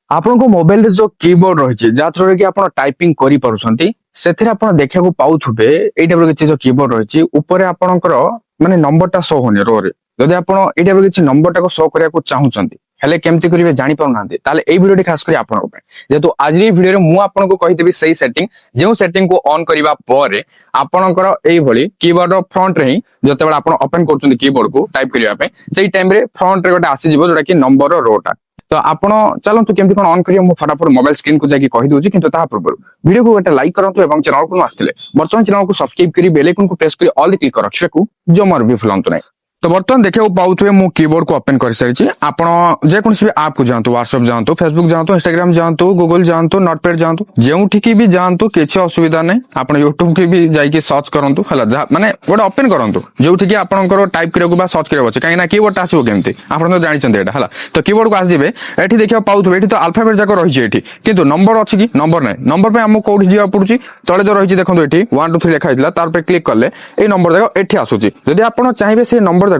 ଆପଣଙ୍କ ମୋବାଇଲରେ ଯୋଉ କିବୋର୍ଡ ରହିଛି ଯାହା ଥ୍ରୋରେ କି ଆପଣ ଟାଇପିଂ କରିପାରୁଛନ୍ତି ସେଥିରେ ଆପଣ ଦେଖିବାକୁ ପାଉଥିବେ ଏଇ ଟାଇପର କିଛି ଯୋଉ କିବୋର୍ଡ ରହିଛି ଉପରେ ଆପଣଙ୍କର ମାନେ ନମ୍ବରଟା ଶୋ ହଉନି ରୋରେ। ଯଦି ଆପଣ ଏଇ ଟାଇପର କିଛି ନମ୍ବରଟାକୁ ଶୋ କରିବାକୁ ଚାହୁଁଛନ୍ତି ହେଲେ କେମିତି କରିବେ ଜାଣିପାରୁନାହାନ୍ତି ତାହେଲେ ଏଇ ଭିଡିଓଟି ଖାସ କରି ଆପଣଙ୍କ ପାଇଁ। ଯେହେତୁ ଆଜି ଏଇ ଭିଡିଓରେ ମୁଁ ଆପଣଙ୍କୁ କହିଦେବି ସେଇ ସେଟିଂ ଯେଉଁ ସେଟିଂକୁ ଅନ୍ କରିବା ପରେ ଆପଣଙ୍କର ଏଇଭଳି କିବୋର୍ଡର ଫ୍ରଣ୍ଟରେ ହିଁ ଯେତେବେଳେ ଆପଣ ଓପନ କରୁଛନ୍ତି କିବୋର୍ଡକୁ ଟାଇପ କରିବା ପାଇଁ ସେଇ ଟାଇମରେ ଫ୍ରଣ୍ଟରେ ଗୋଟେ ଆସିଯିବ ଯୋଉଟା କି ନମ୍ବରର ରୋଟା। ତ ଆପଣ ଚାଲନ୍ତୁ କେମିତି କଣ ଅନ୍ କରିବେ ମୁଁ ଫଟାଫଟ ମୋବାଇଲ ସ୍କ୍ରିନକୁ ଯାଇକି କହିଦଉଛି କିନ୍ତୁ ତାହା ପୂର୍ବରୁ ଭିଡିଓକୁ ଗୋଟେ ଲାଇକ୍ କରନ୍ତୁ ଏବଂ ଚ୍ୟାନେଲକୁ ଆସିଥିଲେ ବର୍ତ୍ତମାନ ଚ୍ୟାନେଲକୁ ସବସ୍କ୍ରାଇବ କରି ବେଲ୍ ଆଇକନକୁ ପ୍ରେସ୍ କରି ଅଲ୍ କ୍ଲିକ୍ ରଖିବାକୁ ଜମାରୁ ବି ଭୁଲନ୍ତୁ ନାହିଁ। तो बर्तमान देखा पाथे मु कीबोर्ड को ओपन कर सारी आपण जेकोसी भी आप को जातु व्हाट्सएप जातु फेसबुक जातु इंस्टाग्राम जातु गूगल जातु नोटपैड जातु जोठिकी भी जातु किसी असुविधा नहीं आप यूट्यूब की भी जाकि सर्च करूँ है माने गोटे ओपन करूँ जोठिकी आपंकर टाइप करने सर्च करा अच्छे कहीं कीबोर्ड आसो केमती आप जानते हैं तो कीबोर्ड को आसवे ये देखा पाथे ये तो अल्फाबेट जाक रही है किंतु नंबर अच्छी कि नंबर ना नंबर पे आमको कौटी जावा पड़ुची तले जो रही देखो ये 1 2 3 लिखाई तार पे क्लिक कले ये नंबर जाक एठी आसुची जदि आप चाहिए से नंबर जाक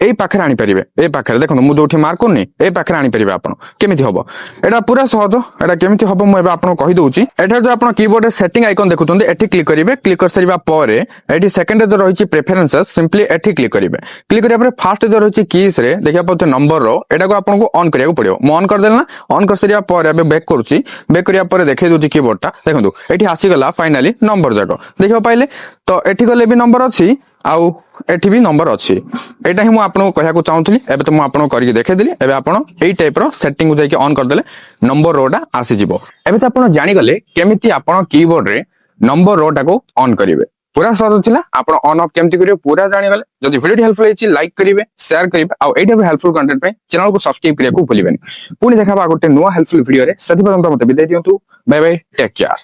एई पाखरे आनी परिबे ए पाखरे देखो मु जोठी मार्क करनी ए पाखरे आनी परिबे आपण केमिति हबो एटा पूरा सहज एटा केमिति हबो मु एबे आपण कहि दोउची एटा जो आपण कीबोर्ड रे सेटिंग आइकन देखुतोंदे एठी क्लिक करिवे क्लिक कर सरिबा परे एठी सेकंड जो रहिछि प्रेफरेंसेस सिंपली एठी क्लिक करिवे क्लिक करिया परे फर्स्ट जो रहिछि कीज रे देखिया पते नंबर रो एटा को आपण को ऑन करिया पड़ियो मु ऑन कर देलना ऑन कर सरिया परे एबे बैक करूची बैक करिया परे देखै दोची कीबोर्ड टा देखंतु एठी आसी गला फाइनली नंबर जाको देखियो पाइले तो एठी गले भी नंबर अछि आउ एठी भी नंबर अच्छी एटा ही मु आपन को कहया को चाहूतली एबे तो मु आपन को करके देखे देली एबे आपन एई टाइप रो सेटिंग को जाके ऑन कर देले नंबर रोटा आसी जिवो एबे तो आपन जानि गले केमिति आपन कीबोर्ड रे नंबर रोटा को ऑन करिवे पूरा सहज थिला आपन ऑन ऑफ केमिति करिवे पूरा जानि गले जदि वीडियो हेल्पफुल हिची लाइक करिवे शेयर करिवे आ एटा भी हेल्पफुल कंटेंट पे चैनल को सब्सक्राइब करिया को भूलिबेनी पुनी देखाबा गोटे नुवा हेल्पफुल वीडियो रे सति पर्यंत मते विदाय दियंतु बाय बाय टेक केयर।